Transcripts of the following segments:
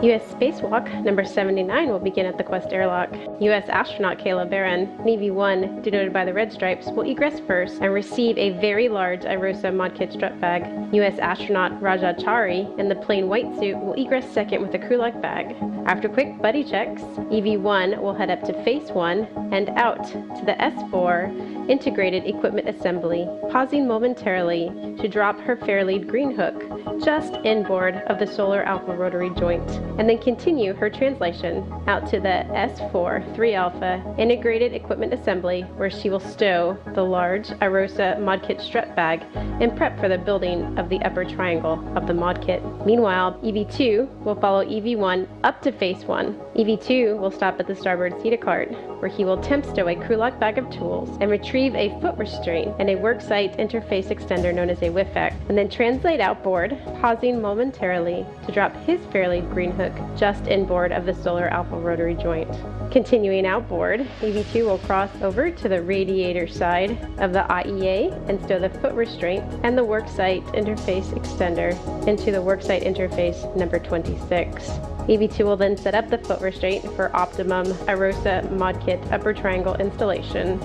U.S. spacewalk number 79 will begin at the Quest airlock. U.S. astronaut Kayla, Barron, and EV1, denoted by the red stripes, will egress first and receive a very large IROSA modkit strut bag. U.S. astronaut Chari in the plain white suit will egress second with a crew-lock bag. After quick buddy checks, EV1 will head up to Phase 1 and out to the S4 integrated equipment assembly, pausing momentarily to drop her fairlead green hook just inboard of the solar alpha rotary joint, and then continue her translation out to the S4 3 alpha integrated equipment assembly, where she will stow the large IROSA modkit strut bag and prep for the building of the upper triangle of the modkit. Meanwhile, EV2 will follow EV1 up to Phase 1. EV2 will stop at the starboard seat cart, where he will temp stow a crew-lock bag of tools and retrieve a foot restraint and a worksite interface extender known as a WIFAC, and then translate outboard, pausing momentarily to drop his fairlead green hook just inboard of the solar alpha rotary joint. Continuing outboard, EV2 will cross over to the radiator side of the IEA and stow the foot restraint and the worksite interface extender into the worksite interface number 26. EV2 will then set up the foot restraint for optimum IROSA modkit upper triangle installation,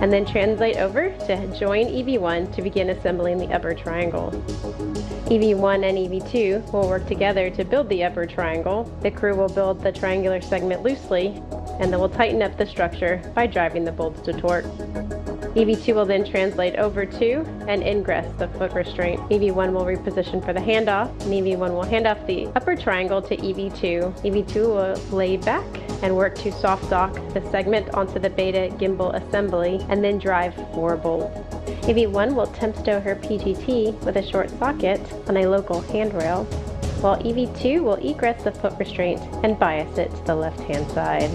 and then translate over to join EV1 to begin assembling the upper triangle. EV1 and EV2 will work together to build the upper triangle. The crew will build the triangular segment loosely, and then will tighten up the structure by driving the bolts to torque. EV2 will then translate over to and ingress the foot restraint. EV1 will reposition for the handoff, and EV1 will hand off the upper triangle to EV2. EV2 will lay back and work to soft dock the segment onto the beta gimbal assembly, and then drive 4 bolts. EV1 will temp stow her PGT with a short socket on a local handrail, while EV2 will egress the foot restraint and bias it to the left-hand side.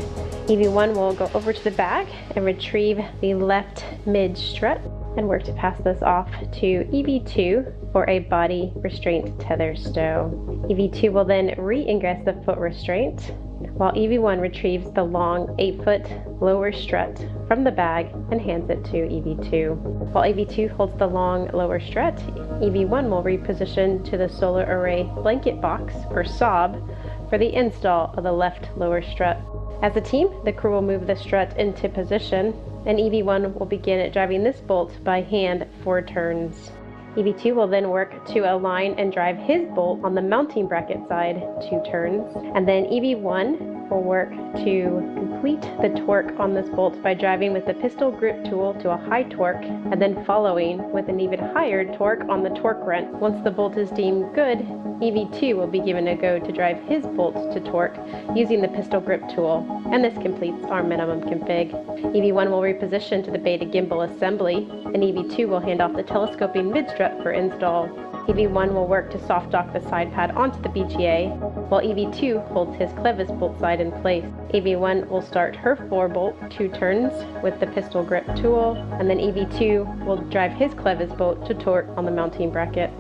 EV1 will go over to the bag and retrieve the left mid strut and work to pass this off to EV2 for a body restraint tether stow. EV2 will then re-ingress the foot restraint, while EV1 retrieves the long 8-foot lower strut from the bag and hands it to EV2. While EV2 holds the long lower strut, EV1 will reposition to the solar array blanket box, or SOB, for the install of the left lower strut. As a team, the crew will move the strut into position, and EV1 will begin driving this bolt by hand 4 turns. EV2 will then work to align and drive his bolt on the mounting bracket side 2 turns, and then EV1 will work to complete the torque on this bolt by driving with the pistol grip tool to a high torque, and then following with an even higher torque on the torque wrench. Once the bolt is deemed good, EV2 will be given a go to drive his bolt to torque using the pistol grip tool, and this completes our minimum config. EV1 will reposition to the beta gimbal assembly, and EV2 will hand off the telescoping mid-strut for install. EV1 will work to soft dock the side pad onto the BGA, while EV2 holds his clevis bolt side in place. EV1 will start her 4 bolt 2 turns with the pistol grip tool, and then EV2 will drive his clevis bolt to torque on the mounting bracket.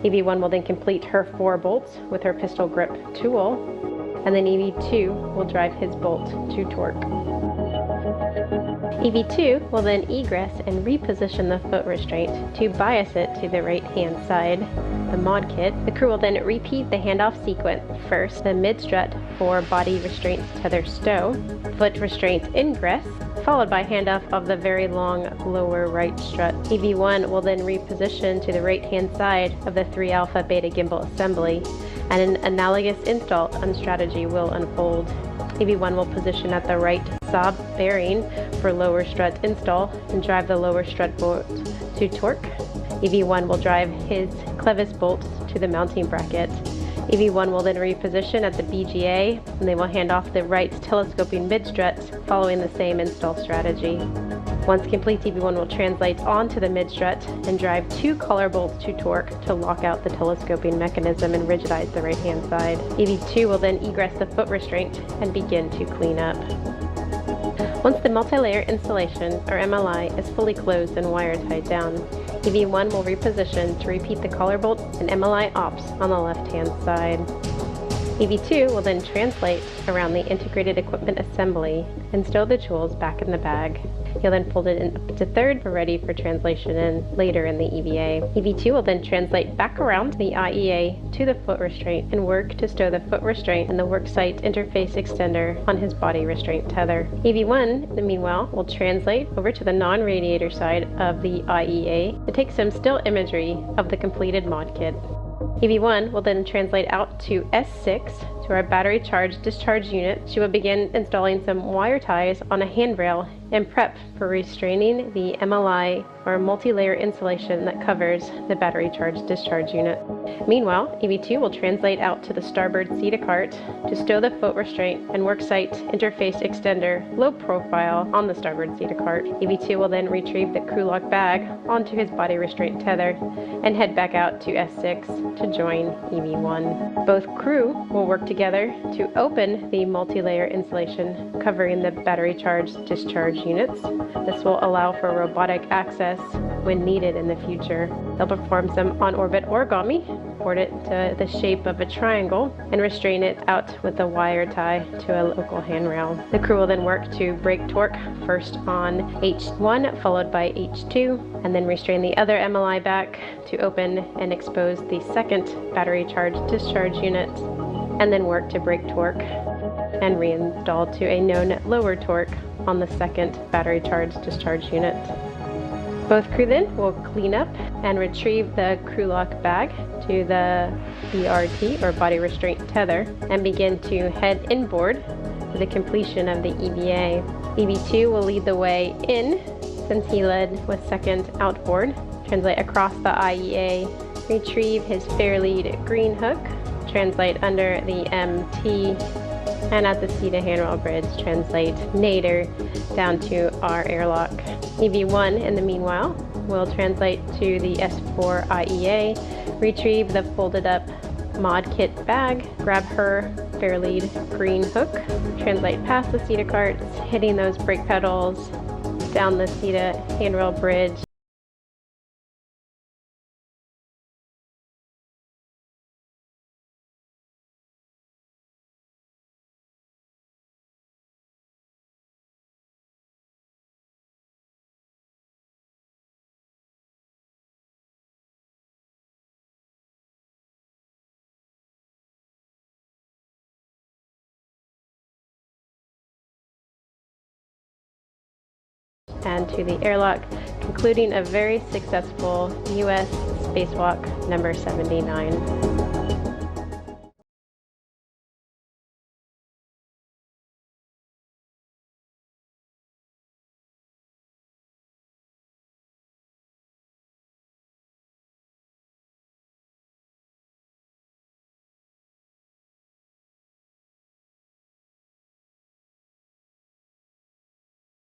EV1 will then complete her 4 bolts with her pistol grip tool, and then EV2 will drive his bolt to torque. EV2 will then egress and reposition the foot restraint to bias it to the right-hand side, the mod kit. The crew will then repeat the handoff sequence. First, the mid-strut for body restraint tether stow, foot restraint ingress, followed by handoff of the very long lower right strut. EV1 will then reposition to the right-hand side of the 3 alpha beta gimbal assembly, and an analogous install strategy will unfold. EV1 will position at the right SOB bearing for lower strut install and drive the lower strut bolt to torque. EV1 will drive his clevis bolts to the mounting bracket. EV1 will then reposition at the BGA, and they will hand off the right telescoping mid-strut following the same install strategy. Once complete, EV1 will translate onto the mid-strut and drive 2 collar bolts to torque to lock out the telescoping mechanism and rigidize the right-hand side. EV2 will then egress the foot restraint and begin to clean up. Once the multi-layer installation, or MLI, is fully closed and wire tied down, EV1 will reposition to repeat the collar bolt and MLI ops on the left-hand side. EV2 will then translate around the integrated equipment assembly and stow the tools back in the bag. You'll then fold it in up to third for ready for translation in later in the EVA. EV2 will then translate back around the IEA to the foot restraint and work to stow the foot restraint and the worksite interface extender on his body restraint tether. EV1, meanwhile, will translate over to the non-radiator side of the IEA to take some still imagery of the completed mod kit. EV1 will then translate out to S6 to our battery charge-discharge unit. She will begin installing some wire ties on a handrail and prep for restraining the MLI or multi-layer insulation that covers the battery charge-discharge unit. Meanwhile, EV2 will translate out to the starboard seat cart to stow the foot restraint and worksite interface extender low profile on the starboard seat cart. EV2 will then retrieve the crew lock bag onto his body restraint tether and head back out to S6 to join EV1. Both crew will work together to open the multi-layer insulation covering the battery charge-discharge units. This will allow for robotic access when needed in the future. They'll perform some on-orbit origami, board it to the shape of a triangle, and restrain it out with a wire tie to a local handrail. The crew will then work to brake torque first on H1 followed by H2, and then restrain the other MLI back to open and expose the second battery charge-discharge unit, and then work to brake torque and reinstall to a known lower torque on the second battery charge-discharge unit. Both crew then will clean up and retrieve the crew lock bag to the BRT or body restraint tether and begin to head inboard for the completion of the EVA. EV2 will lead the way in since he led with second outboard, translate across the IEA, retrieve his fair lead green hook, translate under the MT, and at the seat of handrail bridge, translate nadir down to our airlock. EV1, in the meanwhile, will translate to the S4 IEA, retrieve the folded up mod kit bag, grab her fair lead green hook, translate past the seat of carts, hitting those brake pedals, down the seat of handrail bridge, and to the airlock, concluding a very successful U.S. spacewalk number 79.